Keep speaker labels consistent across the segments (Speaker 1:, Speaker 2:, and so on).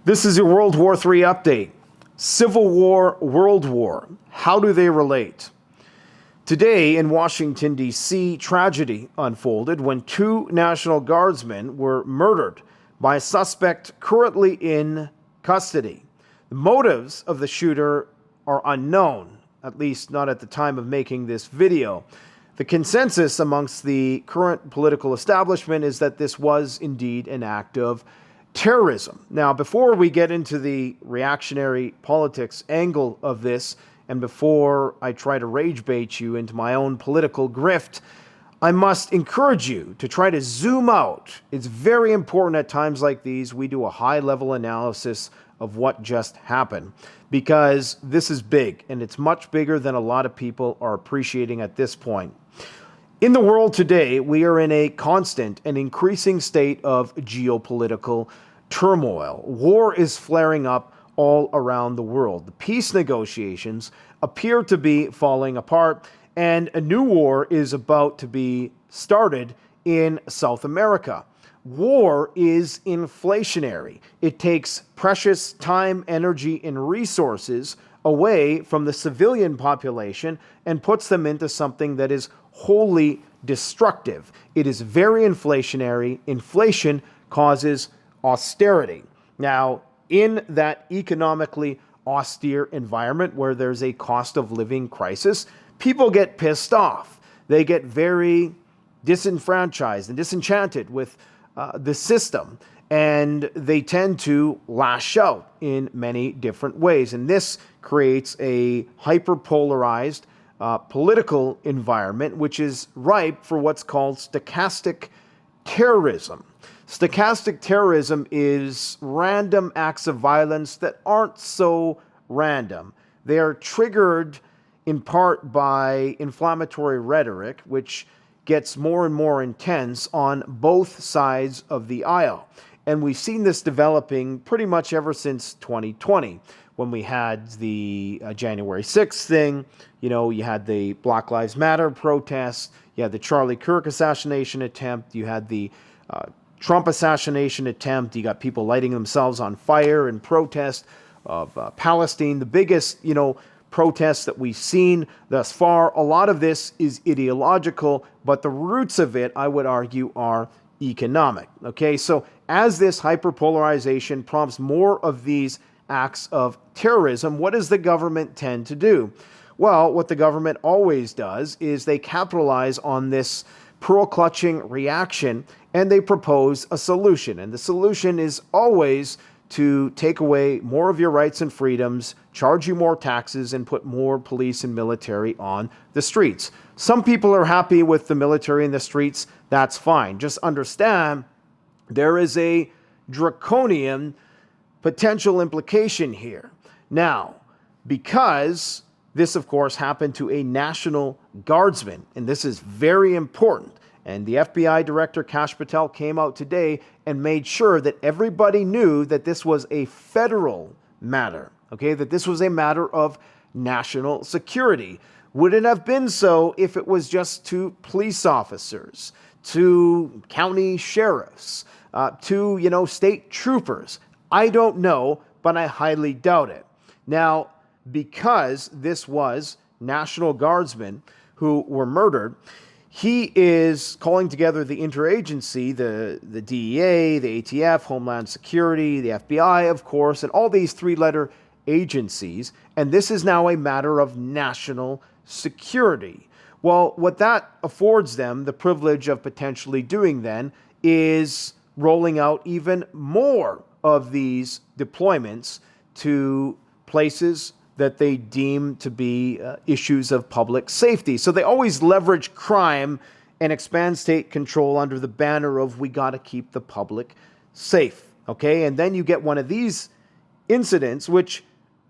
Speaker 1: This is your World War III update. Civil War, World War. How do they relate? Today in Washington, D.C., tragedy unfolded when two National Guardsmen were murdered by a suspect currently in custody. The motives of the shooter are unknown, at least not at the time of making this video. The consensus amongst the current political establishment is that this was indeed an act of terrorism. Now, before we get into the reactionary politics angle of this, and before I try to rage bait you into my own political grift, I must encourage you to try to zoom out. It's very important at times like these we do a high-level analysis of what just happened, because this is big, and it's much bigger than a lot of people are appreciating at this point. In the world today, we are in a constant and increasing state of geopolitical turmoil. War is flaring up all around the world. The peace negotiations appear to be falling apart, and a new war is about to be started in South America. War is inflationary. It takes precious time, energy, and resources away from the civilian population and puts them into something that is wholly destructive. It is very inflationary. Inflation causes austerity. Now, in that economically austere environment where there's a cost of living crisis, people get pissed off. They get very disenfranchised and disenchanted with the system, and they tend to lash out in many different ways. And this creates a hyper-polarized political environment, which is ripe for what's called stochastic terrorism. Stochastic terrorism is random acts of violence that aren't so random. They are triggered in part by inflammatory rhetoric, which gets more and more intense on both sides of the aisle. And we've seen this developing pretty much ever since 2020, when we had the January 6th thing. You know, you had the Black Lives Matter protests, you had the Charlie Kirk assassination attempt, you had the Trump assassination attempt, you got people lighting themselves on fire in protest of Palestine, the biggest, protests that we've seen thus far. A lot of this is ideological, but the roots of it, I would argue, are economic. Okay, so as this hyperpolarization prompts more of these acts of terrorism, what does the government tend to do? Well, what the government always does is they capitalize on this pearl-clutching reaction and they propose a solution. And the solution is always to take away more of your rights and freedoms, charge you more taxes, and put more police and military on the streets. Some people are happy with the military in the streets. That's fine. Just understand there is a draconian potential implication here. Now, because this, of course, happened to a National Guardsman, and this is very important, and the FBI Director Kash Patel came out today and made sure that everybody knew that this was a federal matter, okay, that this was a matter of national security. Would it have been so if it was just to police officers, to county sheriffs, to, state troopers? I don't know, but I highly doubt it. Now, because this was National Guardsmen who were murdered, he is calling together the interagency, the DEA, the ATF, Homeland Security, the FBI, of course, and all these three-letter agencies, and this is now a matter of national security. Well, what that affords them the privilege of potentially doing then is rolling out even more of these deployments to places that they deem to be issues of public safety. So they always leverage crime and expand state control under the banner of we got to keep the public safe. Okay, and then you get one of these incidents, which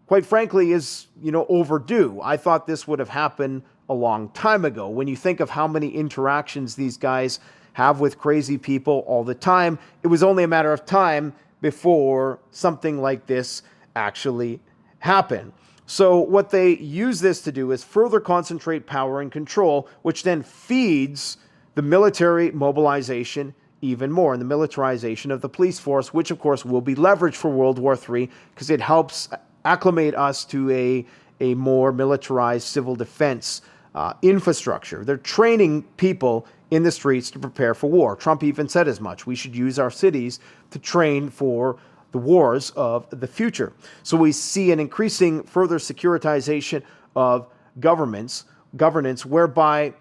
Speaker 1: quite frankly is, overdue. I thought this would have happened a long time ago. When you think of how many interactions these guys have with crazy people all the time, it was only a matter of time before something like this actually happened. So what they use this to do is further concentrate power and control, which then feeds the military mobilization even more in the militarization of the police force, which of course will be leveraged for World War III because it helps acclimate us to a more militarized civil defense infrastructure. They're training people in the streets to prepare for war. Trump even said as much. We should use our cities to train for the wars of the future. So we see an increasing further securitization of governance whereby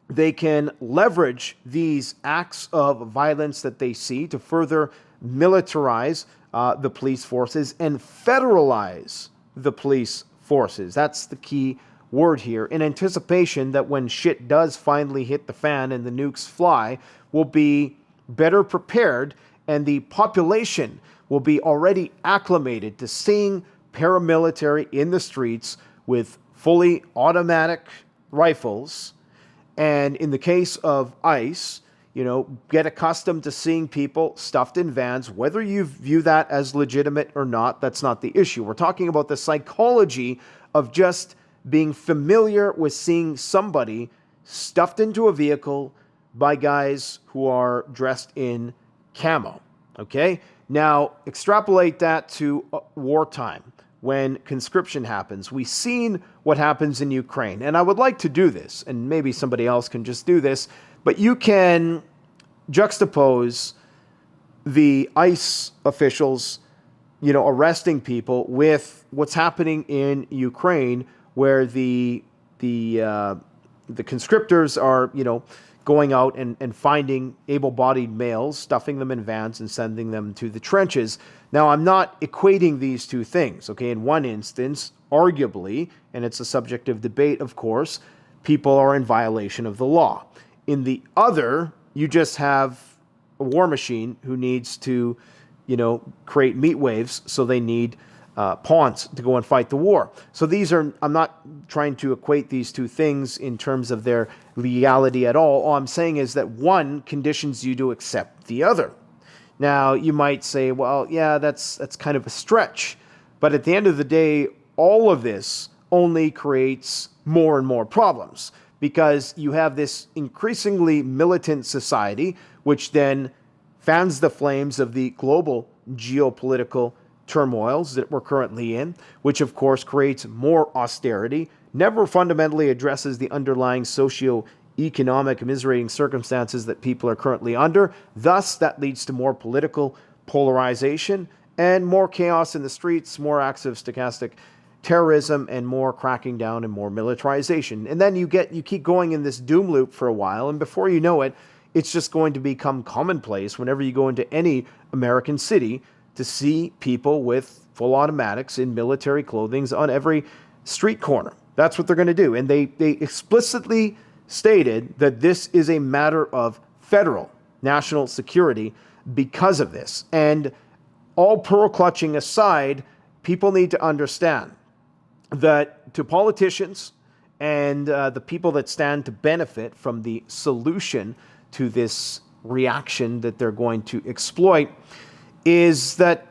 Speaker 1: they can leverage these acts of violence that they see to further militarize the police forces and federalize the police forces. That's the key word here, in anticipation that when shit does finally hit the fan and the nukes fly, we'll be better prepared and the population will be already acclimated to seeing paramilitary in the streets with fully automatic rifles. And in the case of ICE, get accustomed to seeing people stuffed in vans. Whether you view that as legitimate or not, that's not the issue. We're talking about the psychology of just being familiar with seeing somebody stuffed into a vehicle by guys who are dressed in camo. Okay? Now, extrapolate that to wartime when conscription happens. We've seen what happens in Ukraine, and I would like to do this, and maybe somebody else can just do this, but you can juxtapose the ICE officials, arresting people with what's happening in Ukraine, where the conscriptors are, going out and finding able-bodied males, stuffing them in vans and sending them to the trenches. Now, I'm not equating these two things, okay? In one instance, arguably, and it's a subject of debate, of course, people are in violation of the law. In the other, you just have a war machine who needs to, create meat waves, so they need pawns to go and fight the war. So I'm not trying to equate these two things in terms of their legality at all. All I'm saying is that one conditions you to accept the other. Now, you might say, well, yeah, that's kind of a stretch. But at the end of the day, all of this only creates more and more problems because you have this increasingly militant society, which then fans the flames of the global geopolitical turmoils that we're currently in, which of course creates more austerity, never fundamentally addresses the underlying socio-economic commiserating circumstances that people are currently under. Thus, that leads to more political polarization and more chaos in the streets, more acts of stochastic terrorism, and more cracking down and more militarization. And then you keep going in this doom loop for a while, and before you know it, it's just going to become commonplace whenever you go into any American city to see people with full automatics in military clothing on every street corner. That's what they're going to do. And they explicitly stated that this is a matter of federal national security because of this. And all pearl clutching aside, people need to understand that to politicians and the people that stand to benefit from the solution to this reaction that they're going to exploit is that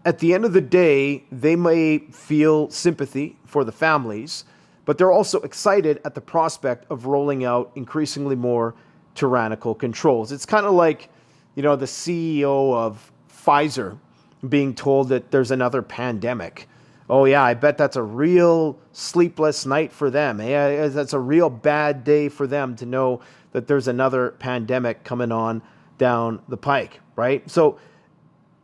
Speaker 1: at the end of the day, they may feel sympathy for the families, but they're also excited at the prospect of rolling out increasingly more tyrannical controls. It's kind of like, the CEO of Pfizer being told that there's another pandemic. Oh yeah, I bet that's a real sleepless night for them. Yeah, that's a real bad day for them to know that there's another pandemic coming on down the pike, right? So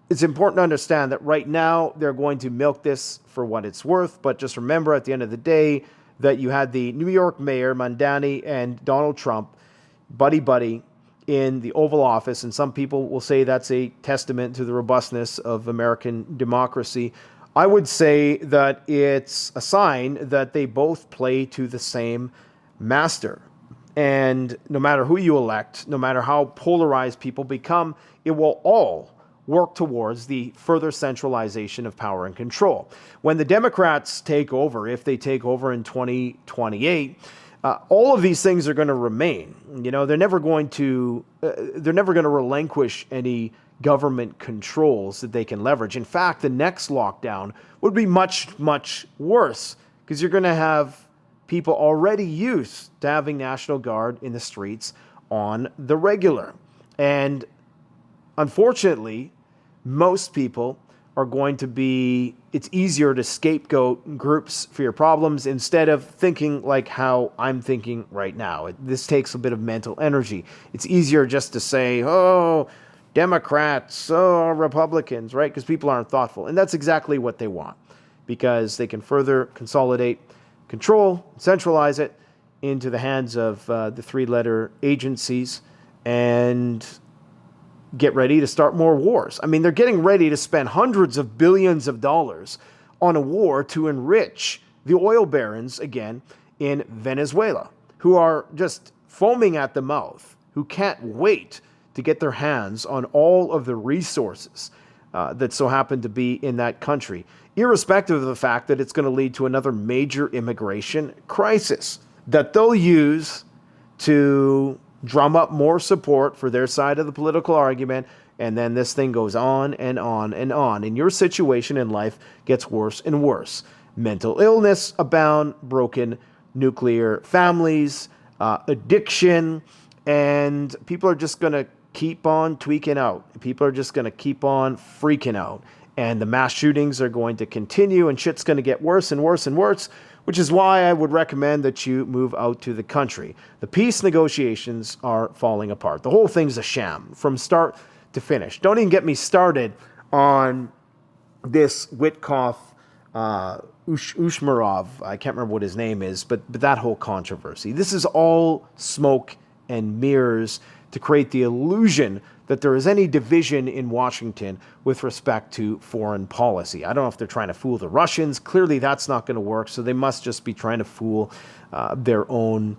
Speaker 1: it's important to understand that right now they're going to milk this for what it's worth, but just remember at the end of the day that you had the New York mayor, Mandani, and Donald Trump, buddy, in the Oval Office, and some people will say that's a testament to the robustness of American democracy. I would say that it's a sign that they both play to the same master. And no matter who you elect, no matter how polarized people become, it will all work towards the further centralization of power and control. When the Democrats take over, if they take over in 2028, all of these things are going to remain. They're never going to relinquish any government controls that they can leverage. In fact, the next lockdown would be much, much worse because you're going to have people already used to having National Guard in the streets on the regular. And unfortunately, most people are going to be, it's easier to scapegoat groups for your problems instead of thinking like how I'm thinking right now. This takes a bit of mental energy. It's easier just to say, oh, Democrats, oh, Republicans, right? Because people aren't thoughtful. And that's exactly what they want, because they can further consolidate control, centralize it into the hands of the three-letter agencies and get ready to start more wars. I mean, they're getting ready to spend hundreds of billions of dollars on a war to enrich the oil barons again in Venezuela, who are just foaming at the mouth, who can't wait to get their hands on all of the resources that so happen to be in that country, irrespective of the fact that it's going to lead to another major immigration crisis that they'll use to drum up more support for their side of the political argument, and then this thing goes on and on and on. And your situation in life gets worse and worse. Mental illness abound, broken nuclear families, addiction, and people are just going to keep on tweaking out. People are just going to keep on freaking out. And the mass shootings are going to continue, and shit's going to get worse and worse and worse, which is why I would recommend that you move out to the country. The peace negotiations are falling apart. The whole thing's a sham from start to finish. Don't even get me started on this Witkoff, Ushmarov, I can't remember what his name is, but that whole controversy. This is all smoke and mirrors to create the illusion that there is any division in Washington with respect to foreign policy. I don't know if they're trying to fool the Russians. Clearly that's not going to work, so they must just be trying to fool their own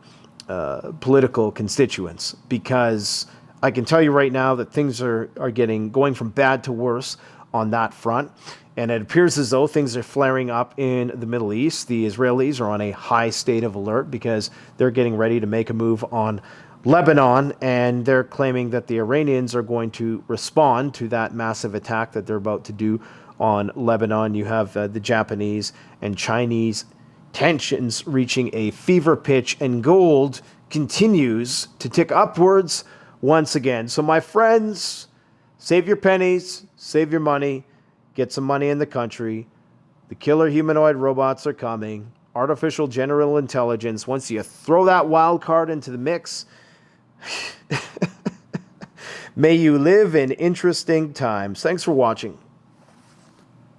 Speaker 1: political constituents, because I can tell you right now that things are going from bad to worse on that front. And it appears as though things are flaring up in the Middle East. The Israelis are on a high state of alert because they're getting ready to make a move on Lebanon, and they're claiming that the Iranians are going to respond to that massive attack that they're about to do on Lebanon. You have the Japanese and Chinese tensions reaching a fever pitch, and gold continues to tick upwards once again. So my friends, save your pennies, save your money, get some money in the country. The killer humanoid robots are coming. Artificial general intelligence. Once you throw that wild card into the mix, may you live in interesting times. Thanks for watching.